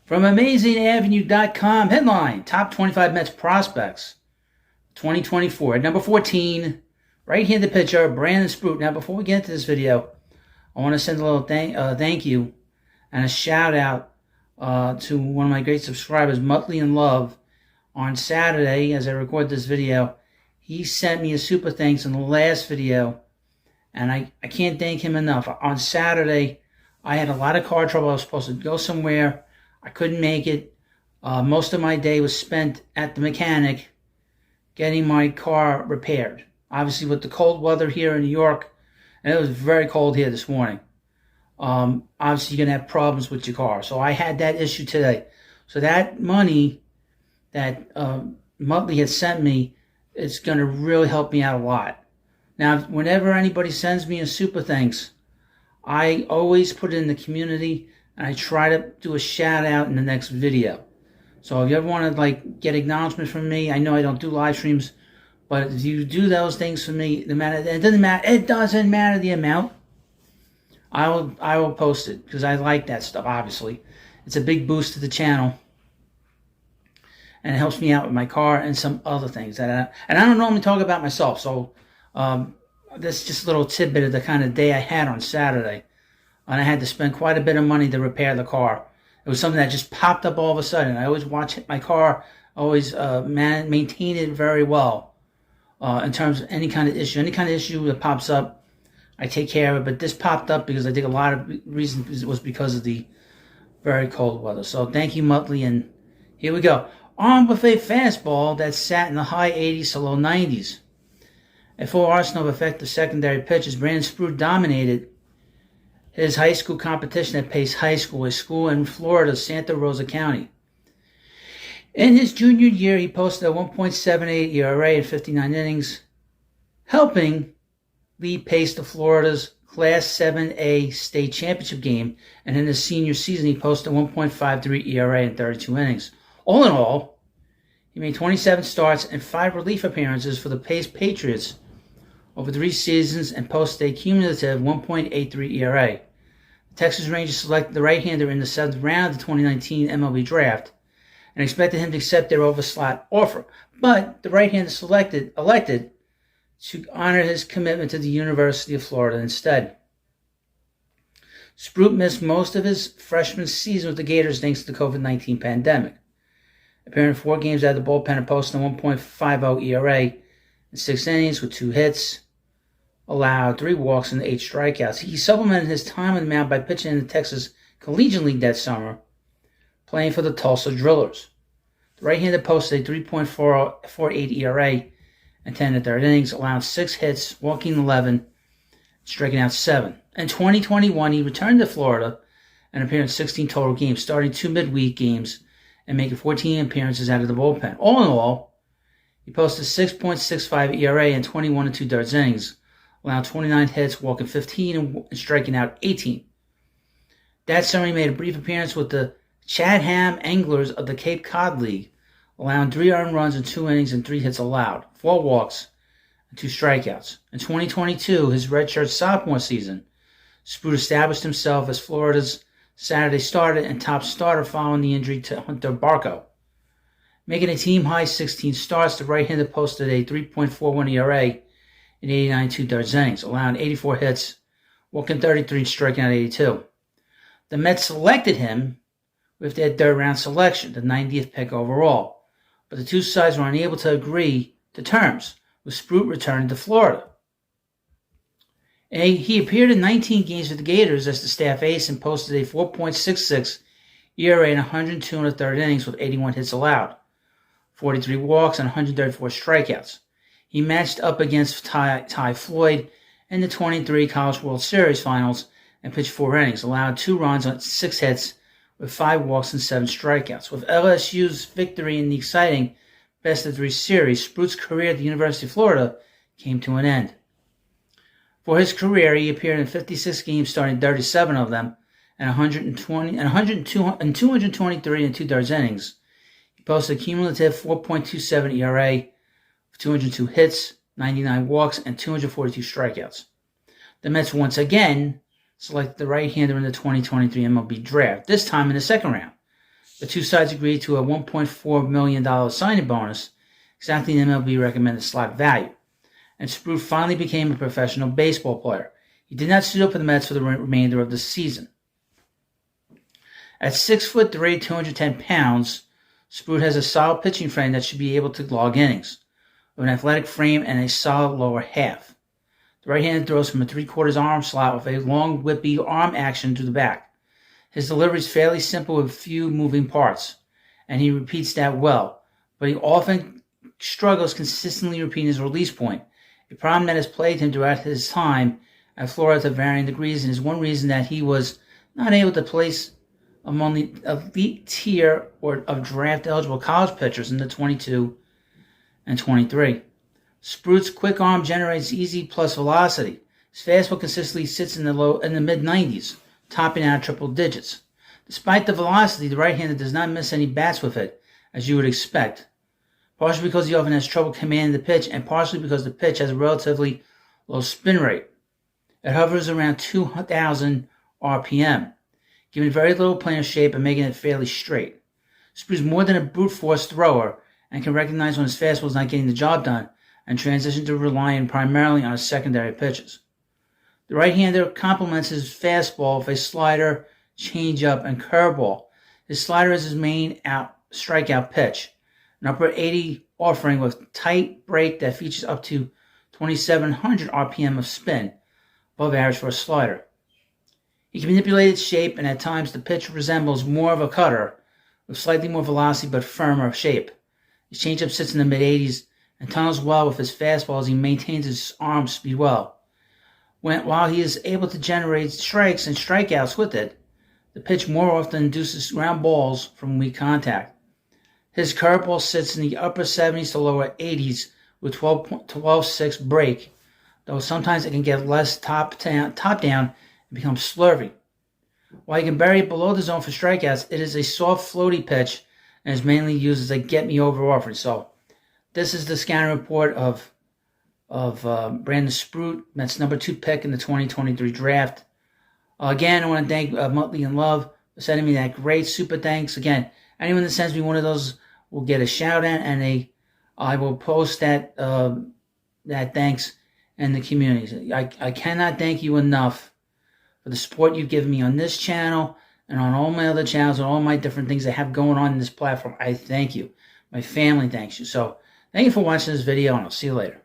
From AmazingAvenue.com, headline, Top 25 Mets Prospects, 2024. At number 14, right-handed pitcher, Brandon Sproat. Now, before we get into this video, I want to send a little thank you and a shout-out to one of my great subscribers, Muttley in Love. On Saturday, as I record this video, he sent me a super thanks in the last video, and I can't thank him enough. On Saturday, I had a lot of car trouble. I was supposed to go somewhere. I couldn't make it. Most of my day was spent at the mechanic getting my car repaired. Obviously, with the cold weather here in New York, and it was very cold here this morning, obviously you're going to have problems with your car. So I had that issue today. So that money that Muttley had sent me, it's going to really help me out a lot. Now, whenever anybody sends me a super thanks, I always put it in the community, and I try to do a shout out in the next video. So if you ever want to get acknowledgement from me, I know I don't do live streams, but if you do those things for me, it doesn't matter the amount. I will post it because I like that stuff. Obviously, it's a big boost to the channel, and it helps me out with my car and some other things and I don't normally talk about myself. So this is just a little tidbit of the kind of day I had on Saturday. And I had to spend quite a bit of money to repair the car. It was something that just popped up all of a sudden. I always watch my car, always maintain it very well in terms of any kind of issue. Any kind of issue that pops up, I take care of it. But this popped up because I think a lot of reasons was because of the very cold weather. So thank you, Muttley, and here we go. On with a fastball that sat in the high 80s to low 90s. A full arsenal of effective secondary pitches, Brandon Sproat dominated his high school competition at Pace High School, a school in Florida's Santa Rosa County. In his junior year, he posted a 1.78 ERA in 59 innings, helping lead Pace to Florida's Class 7A state championship game, and in his senior season, he posted a 1.53 ERA in 32 innings. All in all, he made 27 starts and 5 relief appearances for the Pace Patriots over 3 seasons and posted a cumulative 1.83 ERA. The Texas Rangers selected the right-hander in the 7th round of the 2019 MLB Draft and expected him to accept their overslot offer. But the right-hander elected to honor his commitment to the University of Florida instead. Sproat missed most of his freshman season with the Gators thanks to the COVID-19 pandemic, appearing in 4 games out of the bullpen and posting a 1.50 ERA in 6 innings with 2 hits, allowed 3 walks and 8 strikeouts. He supplemented his time on the mound by pitching in the Texas Collegiate League that summer, playing for the Tulsa Drillers. The right-hander posted a 3.48 ERA in 10 1/3 innings, allowing 6 hits, walking 11, striking out 7. In 2021, he returned to Florida and appeared in 16 total games, starting 2 midweek games and making 14 appearances out of the bullpen. All in all, he posted 6.65 ERA in 21 2/3 innings, allowed 29 hits, walking 15 and striking out 18. That summer, he made a brief appearance with the Chatham Anglers of the Cape Cod League, allowing 3 earned runs in 2 innings and 3 hits allowed, 4 walks, and 2 strikeouts. In 2022, his redshirt sophomore season, Sproat established himself as Florida's Saturday starter and top starter following the injury to Hunter Barco. Making a team-high 16 starts, the right-hander posted a 3.41 ERA in 89 2/3 innings, allowing 84 hits, walking 33 and striking out 82. The Mets selected him with their 3rd round selection, the 90th pick overall, but the two sides were unable to agree to terms, with Sproat returning to Florida. He appeared in 19 games with the Gators as the staff ace and posted a 4.66 ERA in 102 1/3 innings with 81 hits allowed, 43 walks, and 134 strikeouts. He matched up against Ty Floyd in the 23 College World Series Finals and pitched 4 innings, allowed 2 runs on 6 hits with 5 walks and 7 strikeouts. With LSU's victory in the exciting best-of-3 series, Sproat's career at the University of Florida came to an end. For his career, he appeared in 56 games, starting 37 of them, and 223 and 2/3 innings. He posted a cumulative 4.27 ERA, 202 hits, 99 walks, and 242 strikeouts. The Mets once again selected the right-hander in the 2023 MLB Draft, this time in the 2nd round. The two sides agreed to a $1.4 million signing bonus, exactly the MLB recommended slot value, and Sproat finally became a professional baseball player. He did not suit up for the Mets for the remainder of the season. At 6'3", 210 pounds, Sproat has a solid pitching frame that should be able to log innings, with an athletic frame and a solid lower half. The right-handed throws from a three-quarters arm slot with a long, whippy arm action to the back. His delivery is fairly simple with few moving parts, and he repeats that well, but he often struggles consistently repeating his release point, a problem that has plagued him throughout his time at Florida to varying degrees, and is one reason that he was not able to place among the elite tier of draft-eligible college pitchers in the 22 and 23. Sproat's quick arm generates easy plus velocity. His fastball consistently sits in the mid-90s, topping out triple digits. Despite the velocity, the right-hander does not miss any bats with it, as you would expect, partially because he often has trouble commanding the pitch, and partially because the pitch has a relatively low spin rate. It hovers around 2,000 RPM, giving very little planar shape and making it fairly straight. Sproat is more than a brute force thrower and can recognize when his fastball is not getting the job done and transition to relying primarily on his secondary pitches. The right-hander complements his fastball with a slider, changeup, and curveball. His slider is his main strikeout pitch, an upper 80 offering with tight break that features up to 2,700 RPM of spin, above average for a slider. He can manipulate its shape, and at times the pitch resembles more of a cutter, with slightly more velocity but firmer shape. His changeup sits in the mid-80s and tunnels well with his fastball as he maintains his arm speed well. While he is able to generate strikes and strikeouts with it, the pitch more often induces ground balls from weak contact. His curveball sits in the upper 70s to lower 80s with 12.6 break, though sometimes it can get less top down and become slurvy. While he can bury it below the zone for strikeouts, it is a soft, floaty pitch and is mainly used as a get-me-over offering. So this is the scouting report of Brandon Sproat, Mets number 2 pick in the 2023 draft. Again, I want to thank Muttley and Love for sending me that great super thanks. Again, anyone that sends me one of those will get a shout out, and I will post that thanks in the community. I cannot thank you enough for the support you've given me on this channel and on all my other channels and all my different things I have going on in this platform. I thank you. My family thanks you. So thank you for watching this video, and I'll see you later.